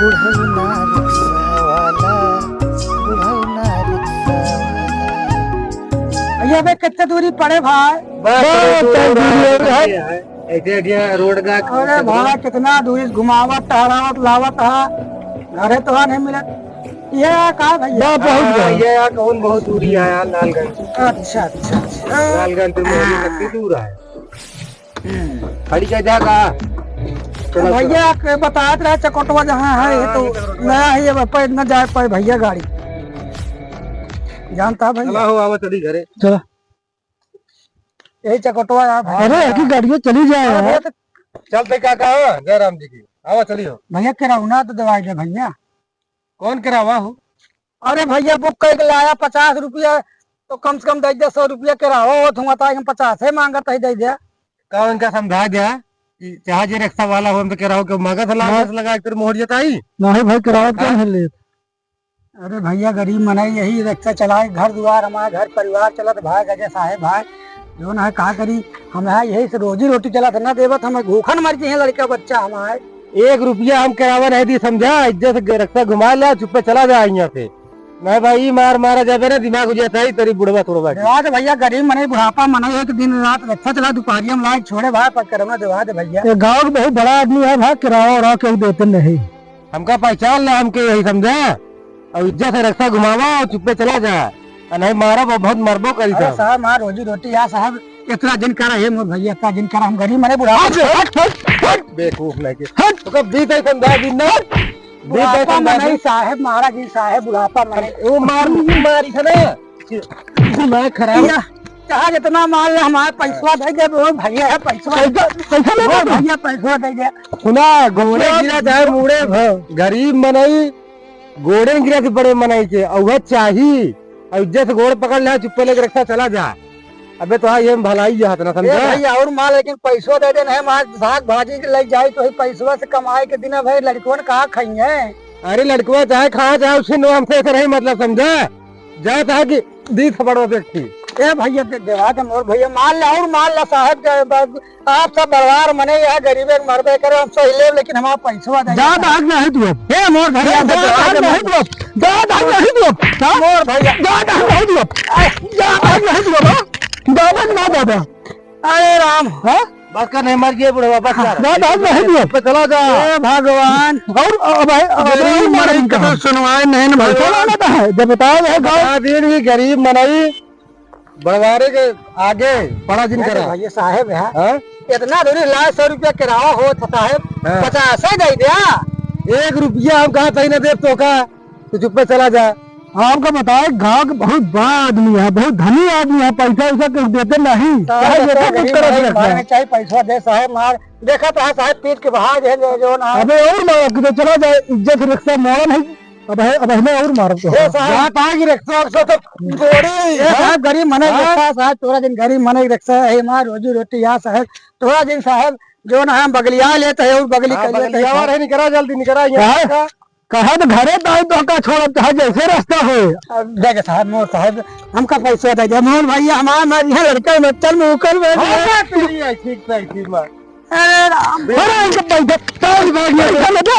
बुढ़ौना rickshaw वाला, बुढ़ौना rickshaw वाला। ये बे कितने दूरी पड़े भाई? ऐसे रोड का अरे भाई कितना दूरी घुमावत टहरावत लावत है, घरे तो नहीं मिलत। ये कहा भैया? ये कौन बहुत दूरी आया लालगंज। अच्छा अच्छा अच्छा। लालगंज तो मोहल्ले कितनी दूर है? खड़ी का जगह भैया के बताते रहे चकोटवा जहाँ है ये तो नया है, ये पैर न जाए पाए भैया गाड़ी जानता है भैया। हो आवा चली घरे चलो यही चकोटवा यार। अरे की गाड़ी चली जाए चलते क्या कहा जयराम जी की आवा चलियो। भैया कराऊना तो दवाई दे भैया। कौन करावा हो? अरे भैया बुक करके लाया 50 रुपया तो कम से कम दे दे 100 रुपया कराओ तुम 50 मांगत है दे दे। का उनका समझा दिया कि चाहे जे रिक्शा वाला हो हम तो कराओ के मांगा था लाख लगा कर मोहर जताई नहीं भाई कराओ क्यों है ले। अरे भैया गरीब मनाई यही रिक्शा चलाए, घर द्वार हमारे घर परिवार चलत भाई गजे साहेब भाई जो ना है कहा करी हम यही से रोजी रोटी चलत ना देवत हमें भूखन मर गए लड़का बच्चा हमारे। 1 रुपया हम करावा नहीं दी समझा, इज्जत से रिक्शा घुमा लिया चुप्पे चला जा यहाँ से। मैं भाई मार मारा जाबे ना दिमाग हो जाता है तेरी बुढ़वा तोड़वा देवाद भैया गरीब मने बुढ़ापा मने एक दिन रात रिक्शा चला दोपहरिया में लाइट छोड़े भाई पर करना देवाद भैया। ये गाँव बहुत बड़ा आदमी है भाई किराया और क्यों देते नहीं हमका पहचान ला हमके यही समझा और इज्जत से रिक्शा घुमावा और चुप्पे चला जा नहीं मारा बहुत मरबो करी था। साहब मार रोजी रोटी यार साहब इतना दिन करा है मोर भैया इतना दिन करा हम गरीब मने बुढ़ापा बेवकूफ नहीं तो कब बीत है समझा दिन ना बुढ़ापा मने साहब महाराज जी साहब बुढ़ापा मने वो मारी था ना मैं खराब चाहे जितना माल ले हमारे पैसा दे दे भैया है पैसा भैया पैसा दे दे। सुना घोड़े गिरा चाहे मुड़े गरीब मनई घोड़े गिरा के बड़े मनई के और चाहिए और इज्जत से घोड़ पकड़ ले चुप्पे लेकर रिक्शा चला जा। अबे तो ये भलाई जात ना समझा भैया और माल लेकिन पैसो दे दे नहीं माल साग भाजी के लग जाए तो ही पैसवा से कमाए के दिन भाई लड़कों ने कहा खाइए। अरे लड़कुआ चाहे खा चाहे उससे नो हमसे ऐसा नहीं मतलब समझा जाए चाहे कि दी थपड़ो व्यक्ति ए भैया देवा के मोर भैया माल ला और माल ला साहब आप सब परिवार मने यह गरीब मरबे करे हम सही ले लेकिन हमारा पैसवा दे जा भाग नहीं तू ए मोर भैया नहीं तू जा भाग नहीं तू मोर भैया जा भाग नहीं तू जा भाग नहीं तू दादा ना दादा अरे राम हां बस का नहीं मर गए बुढ़वा बस दादा नहीं तू चला जा ए भगवान और भाई गरीब मरई का सुनवाए नहीं भाई चला है जब बताओ है गांव दिन भी गरीब मनई बड़वारे के आगे बड़ा दिन करा भैया साहब है इतना दूरी ला 100 रुपया किराया हो साहब 50 दे दिया 1 रुपया हम कहा सही न दे तो का तू चुप्पे चला जा। आपका बताए गाँव के बहुत बड़ा आदमी है बहुत धनी आदमी है पैसा वैसा कुछ देते नहीं चाहिए पैसा दे साहब मार देखा तो है साहब पीट के बाहर जो ना अबे और मार चला जाए इज्जत रिक्शा मारा नहीं अब हमें और मारो गरीब मने साहब थोड़ा दिन गरीब मने रिक्शा है मार रोजी रोटी यहाँ साहब थोड़ा दिन साहब जो ना हम बगलिया लेते है और बगली कर निकला जल्दी निकला कहा तो घरे तो का छोड़ चाहे जैसे रास्ता हो देखे साहब मोर साहब हमका पैसा दे दे मोर भैया हमारा यहाँ लड़का में चल में उकर में ठीक ठीक मार अरे राम पैसा लगा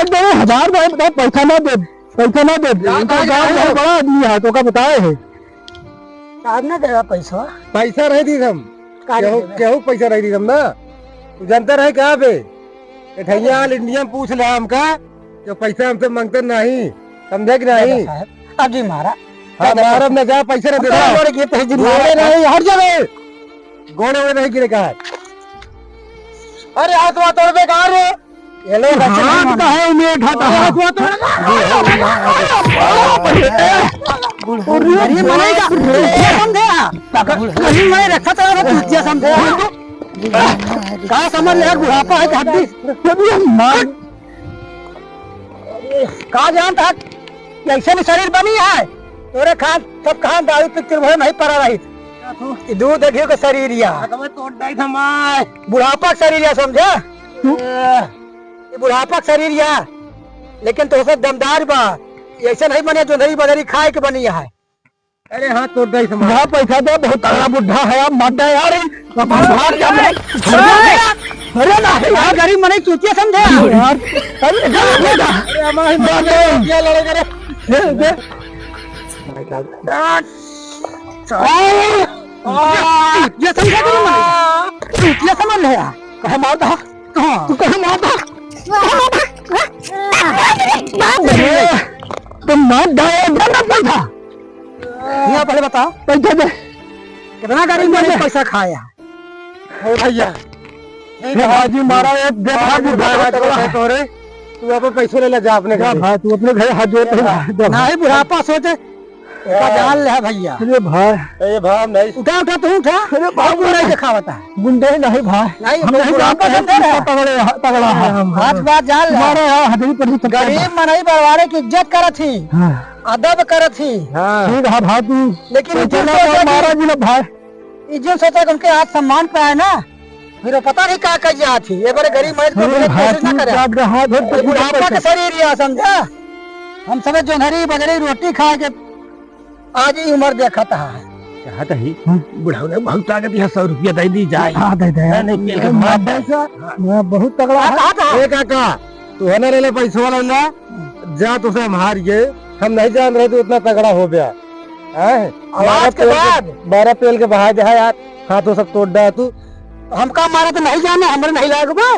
दो हजार पैसा ना दे बड़ा आदमी है तो का बताए है ना देगा पैसा रह दी हम केहू पैसा रह दी हम ना तू जानता रहे क्या पे ठैया इंडिया पूछ ले हमका जो पैसा हमसे मांगते नहीं समझे कि नहीं अब जी मारा मारा न जा पैसा न दे नहीं हर जगह गोड़े हुए नहीं गिरे कहा अरे हाथ वहाँ तोड़ बेकार है ये लोग हाथ का है उन्हें उठाता है हाथ वहाँ तोड़ मनेगा कहीं मैं रखा था तुझे समझे कहाँ समझ ले बुढ़ापा है हड्डी कहाँ जानता ऐसे भी शरीर बनी है तोरे खान सब कहाँ दारू पिक्चर भर नहीं पड़ा रही दूध देखियो के शरीर या बुढ़ापा शरीर या समझा बुढ़ापा शरीर या लेकिन तो सब दमदार बा ऐसे नहीं बने जो नहीं बदरी खाए के बनी है। अरे हाथ तोड़ दे पैसा दे बहुत तगड़ा बुढ़ा है अब मत यार अरे नहीं यार गरीब मने चूतिया समझे यार अरे हमारे क्या लड़ेगा रे ये समझा गरीब मने चूतिया समझ ले यार कहाँ मारता कहाँ तू कहाँ मारता तुम मार डाले जाना पैसा यहाँ पहले बताओ पैसा दे कितना गरीब मने पैसा खाया ओ भैया हाजी मारा एक देखा तोरे तू अपन पैसे ले जा अपने घर भाई तू अपने घर हाथ जोड़ नहीं बुढ़ापा सोचे जान ले भैया अरे भाई ए भाई नहीं उठा उठा तू उठा अरे बाबू नहीं देखा बता गुंडे नहीं भाई नहीं हम नहीं बुढ़ापा समझे तगड़ा हाथ बात जान ले मारे हथेली पर गरीब मनई बरवारे की इज्जत करत थी अदब करत थी ठीक है भाई तू लेकिन मारा जी भाई इज्जत सोचा कि उनके हाथ सम्मान पे है ना फिर पता नहीं क्या कर जा थी ये बड़े गरीब मरीज को कोशिश ना करे बुढ़ापा के शरीर या समझा हम सब जोनहरी बजरी रोटी खा के आज ही उम्र देखा था बुढ़ाऊ ने बहुत ताकत है 100 रुपया दे दी जाए दे दे बहुत तगड़ा है काका तू है ना ले पैसा वाला ना जा तुझे हमार ये हम नहीं जान रहे तू इतना तगड़ा हो गया आवाज के बाद 12 तेल के बहा दे यार हाथों सब तोड़ दे तू हमका मारा तो नहीं जाने हमारे नहीं लायक बे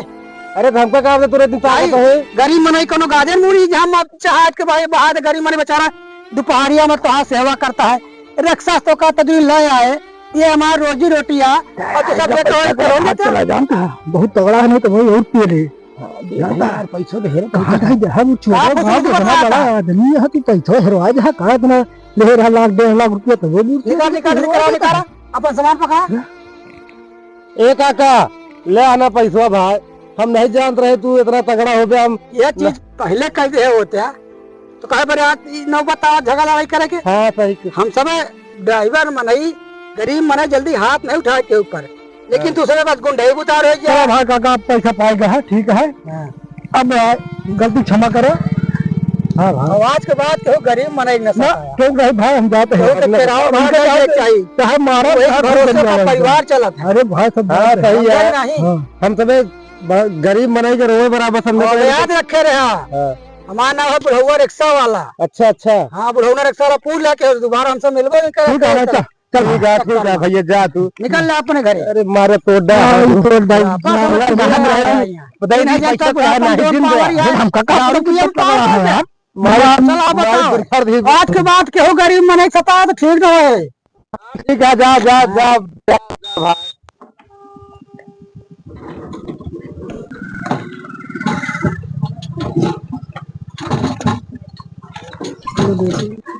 अरे हमका काम तुरे ताकत है गरीब मनई कोनो गाजर मुड़ी हम चाहत के भाई बाहर गरीब मनई बेचारा दोपहरिया में तो सेवा करता है रक्षा तो का तदवीर ले आए ये हमारा रोजी रोटी है और तो सब चला जानता बहुत तगड़ा है नहीं तो भाई और पी ले पैसा दे हम छोटा बड़ा आदमी है कि पैसा हेरवा जा का इतना ले रहा लाख 1.5 लाख रुपया तो वो निकाल अपन सामान पकड़ा ए काका ले आना पैसा भाई हम नहीं जान रहे तू इतना तगड़ा हो गया हम ये चीज पहले कह दे होते तो कहे बड़े नौबत झगड़ा लड़ाई करे के हाँ सही हम सब ड्राइवर मनई गरीब मने जल्दी हाथ नहीं उठाए के ऊपर लेकिन दूसरे बस गुंडे उतार हो जाए भाई काका पैसा पाएगा है ठीक है अब गलती क्षमा करो हाँ आवाज के बाद क्यों गरीब मने नशा क्यों गए भाई हम जाते हैं चाहिए मारो परिवार चला था अरे भाई सब सही है हम सब गरीब मनाई के रोए बराबर समझ याद रखे रहा हमारा नाम है बुढ़ौआ रिक्शा वाला अच्छा हाँ बुढ़ौआ रिक्शा वाला पूछ लेके दोबारा हमसे मिलबो नहीं करे चल भैया जा तू निकल ले अपने घरे अरे मारे तोड़ आज के बाद केहू गरीब मने सता तो ठीक न है ठीक है जा जा जा भाई